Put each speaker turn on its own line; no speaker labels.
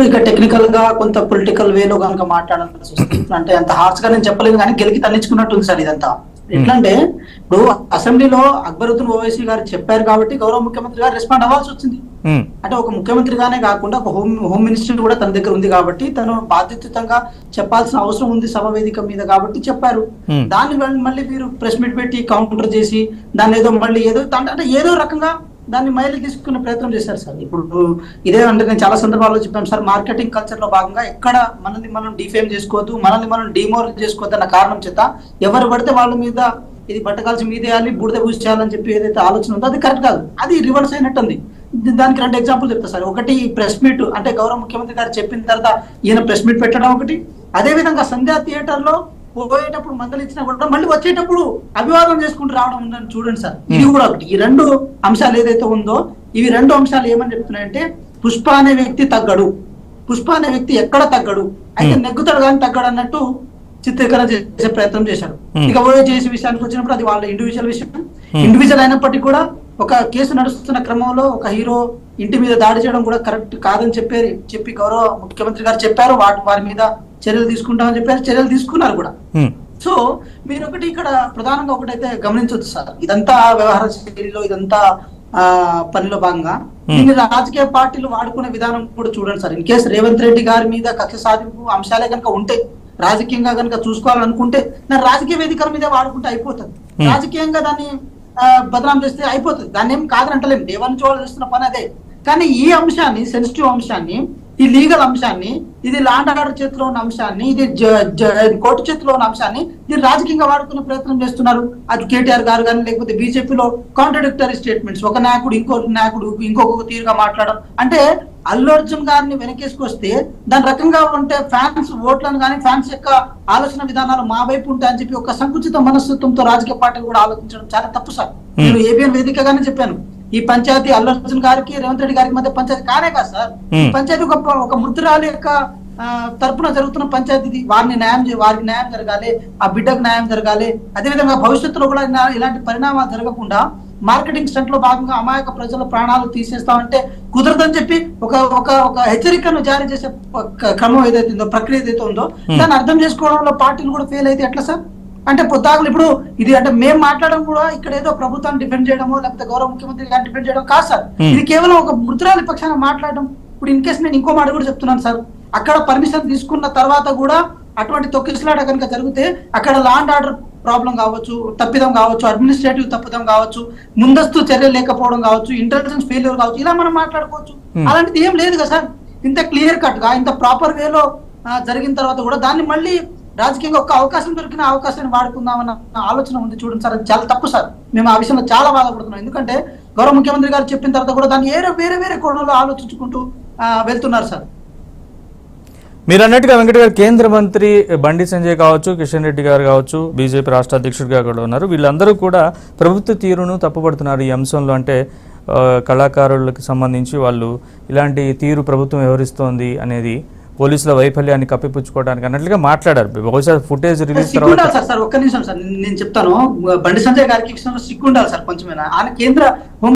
ఇక టెక్నికల్ గా కొంత పొలిటికల్ వేలో కనుక మాట్లాడాల్సి వస్తుంది. అంటే అంత హార్ష్ గా నేను చెప్పలేదు కానీ గెలికి తన్నించుకున్నట్టుంది సార్ ఇదంతా. ఎట్లంటే ఇప్పుడు అసెంబ్లీలో అక్బరుద్దీన్ ఓవైసీ గారు చెప్పారు కాబట్టి గౌరవ ముఖ్యమంత్రి గారు రెస్పాండ్ అవ్వాల్సి వచ్చింది. అంటే ఒక ముఖ్యమంత్రిగానే కాకుండా ఒక హోమ్ మినిస్టర్ కూడా తన దగ్గర ఉంది కాబట్టి తను బాధ్యతగా చెప్పాల్సిన అవసరం ఉంది సభ వేదిక మీద కాబట్టి చెప్పారు. దాన్ని మళ్ళీ మీరు ప్రెస్ మీట్ పెట్టి కౌంటర్ చేసి దాన్ని ఏదో మళ్ళీ ఏదో అంటే ఏదో రకంగా దాన్ని మైలు తీసుకునే ప్రయత్నం చేశారు సార్. ఇప్పుడు ఇదే అంటే నేను చాలా సందర్భాల్లో చెప్పాను సార్, మార్కెటింగ్ కల్చర్ లో భాగంగా ఎక్కడ మనల్ని మనం డిఫేమ్ చేసుకోవద్దు, మనల్ని మనం డిమోరల్ చేసుకోవద్దు అన్న కారణం చేత ఎవరు పడితే వాళ్ళ మీద ఇది బట్టకాల్సి మీదేయాలి, బూడిద పూసి చేయాలని చెప్పి ఏదైతే ఆలోచన ఉందో అది కరెక్ట్ కాదు, అది రివర్స్ అయినట్టుంది. దానికి 2 ఎగ్జాంపుల్ చెప్తా సార్. ఒకటి ప్రెస్ మీట్ అంటే గౌరవ ముఖ్యమంత్రి గారు చెప్పిన తర్వాత ఈయన ప్రెస్ మీట్ పెట్టడం ఒకటి, అదే విధంగా సంధ్యా థియేటర్ లో పోయేటప్పుడు మందలిచ్చినా కూడా మళ్ళీ వచ్చేటప్పుడు అభివాదం చేసుకుంటూ రావడం ఉందని చూడండి సార్. ఇది కూడా ఒకటి. ఈ 2 అంశాలు ఏదైతే ఉందో ఇవి 2 అంశాలు ఏమని చెప్తున్నాయంటే పుష్ప అనే వ్యక్తి తగ్గడు, పుష్ప అనే వ్యక్తి ఎక్కడ తగ్గడు, అయితే నెగ్గుతాడు కానీ తగ్గడు అన్నట్టు చిత్రీకరణ చేసే ప్రయత్నం చేశారు. ఇక చేసే విషయానికి వచ్చినప్పుడు అది వాళ్ళ ఇండివిజువల్ విషయం. ఇండివిజువల్ అయినప్పటికీ కూడా ఒక కేసు నడుస్తున్న క్రమంలో ఒక హీరో ఇంటి మీద దాడి చేయడం కూడా కరెక్ట్ కాదని చెప్పి గౌరవ ముఖ్యమంత్రి గారు చెప్పారు. వారి మీద చర్యలు తీసుకుంటామని చెప్పారు, చర్యలు తీసుకున్నారు కూడా. సో మీరు ఒకటి ఇక్కడ ప్రధానంగా ఒకటైతే గమనించవచ్చు సార్, ఇదంతా వ్యవహార శైలిలో ఇదంతా పనిలో భాగంగా దీన్ని రాజకీయ పార్టీలు వాడుకునే విధానం కూడా చూడండి sir. In case Revanth Reddy గారి మీద కక్ష సాధింపు అంశాలే కనుక ఉంటే, రాజకీయంగా కనుక చూసుకోవాలనుకుంటే రాజకీయ వేదికల మీదే వాడుకుంటే అయిపోతుంది, రాజకీయంగా దాన్ని బదనాం చేస్తే అయిపోతుంది, దాన్ని ఏం కాదంటలేము, దేవాన్ని చూడాలి చేస్తున్న పని అదే. కానీ ఈ అంశాన్ని, సెన్సిటివ్ అంశాన్ని, ఈ లీగల్ అంశాన్ని, ఇది లాండ్ ఆర్డర్ చేతిలో ఉన్న అంశాన్ని, ఇది కోర్టు చేతిలో ఉన్న అంశాన్ని దీన్ని రాజకీయంగా వాడుకునే ప్రయత్నం చేస్తున్నారు. అది కేటీఆర్ గారు కానీ లేకపోతే బీజేపీలో కాంట్రడిక్టరీ స్టేట్మెంట్స్, ఒక నాయకుడు ఇంకొక తీరుగా మాట్లాడడం. అంటే అల్లు అర్జున్ గారిని వెనకేసుకొస్తే దాని రకంగా ఉంటే ఫ్యాన్స్ ఓట్లను కానీ ఫ్యాన్స్ యొక్క ఆలోచన విధానాలు మా వైపు ఉంటాయని చెప్పి ఒక సంకుచిత మనస్తత్వంతో రాజకీయ పార్టీలు కూడా ఆలోచించడం చాలా తప్పు సార్. నేను ఏబిఎన్ వేదికగానే చెప్పాను, ఈ పంచాయతీ అల్లు అర్జున్ గారికి రేవంత్ రెడ్డి గారికి మధ్య పంచాయతీ కానే కాదు సార్. ఈ పంచాయతీ ఒక మృతురాలి యొక్క తరపున జరుగుతున్న పంచాయతీ. వారికి న్యాయం జరగాలి, ఆ బిడ్డకు న్యాయం జరగాలి. అదేవిధంగా భవిష్యత్తులో కూడా ఇలాంటి పరిణామాలు జరగకుండా మార్కెటింగ్ స్టంట్ లో భాగంగా అమాయక ప్రజల ప్రాణాలు తీసేస్తామంటే కుదరదని చెప్పి ఒక హెచ్చరికను జారీ చేసే క్రమం ఏదైతే ఉందో, ప్రక్రియ ఏదైతే ఉందో దాన్ని అర్థం చేసుకోవడంలో పార్టీలు కూడా ఫెయిల్ అయితే ఎట్లా సార్? అంటే పొద్దాకులు ఇప్పుడు ఇది అంటే మేము మాట్లాడడం కూడా ఇక్కడ ఏదో ప్రభుత్వాన్ని డిఫెండ్ చేయడమో లేకపోతే గౌరవ ముఖ్యమంత్రి గారిని డిఫెండ్ చేయడం కాదు సార్. ఇది కేవలం ఒక మృతురాలి పక్షాన మాట్లాడడం. ఇప్పుడు ఇన్ కేసు నేను ఇంకో మాట కూడా చెప్తున్నాను సార్, అక్కడ పర్మిషన్ తీసుకున్న తర్వాత కూడా అటువంటి తొక్కిసలాట కనుక జరిగితే అక్కడ లాండ్ ఆర్డర్ ప్రాబ్లం కావచ్చు, తప్పిదం కావచ్చు, అడ్మినిస్ట్రేటివ్ తప్పిదం కావచ్చు, ముందస్తు చర్యలు లేకపోవడం కావచ్చు, ఇంటెలిజెన్స్ ఫెయిల్యూర్ కావచ్చు, ఇలా మనం మాట్లాడుకోవచ్చు. అలాంటిది ఏం లేదు కదా సార్. ఇంత క్లియర్ కట్ గా ఇంత ప్రాపర్ వేలో జరిగిన తర్వాత కూడా దాన్ని మళ్ళీ రాజకీయంగా ఒక అవకాశం దొరికిన అవకాశాన్ని వాడుకుందామన్న ఆలోచన ఉంది చూడండి సార్. అది చాలా తప్పు సార్. మేము ఆ విషయంలో చాలా బాధపడుతున్నాం. ఎందుకంటే గౌరవ ముఖ్యమంత్రి గారు చెప్పిన తర్వాత కూడా దాన్ని వేరే కోణంలో ఆలోచించుకుంటూ వెళ్తున్నారు సార్.
మీరు అన్నట్టుగా వెంకట గారు, కేంద్ర మంత్రి బండి సంజయ్ కావచ్చు, కిషన్ రెడ్డి గారు కావచ్చు, బీజేపీ రాష్ట్ర అధ్యక్షుడిగా కూడా ఉన్నారు, వీళ్ళందరూ కూడా ప్రభుత్వ తీరును తప్పుపడుతున్నారు ఈ అంశంలో. అంటే కళాకారులకు సంబంధించి వాళ్ళు ఇలాంటి తీరు ప్రభుత్వం వ్యవహరిస్తోంది అనేది పోలీసుల వైఫల్యాన్ని కప్పిపుచ్చుకోవడానికి అన్నట్లుగా మాట్లాడారు. బహుశా ఫుటేజ్ రిలీజ్ తర్వాత
సార్ ఒక్క నిమిషం సార్ నేను చెప్తాను, బండి సంజయ్ గారికి సిగ్గు ఉండాలి సార్ కొంచెమైనా. ఆయన కేంద్ర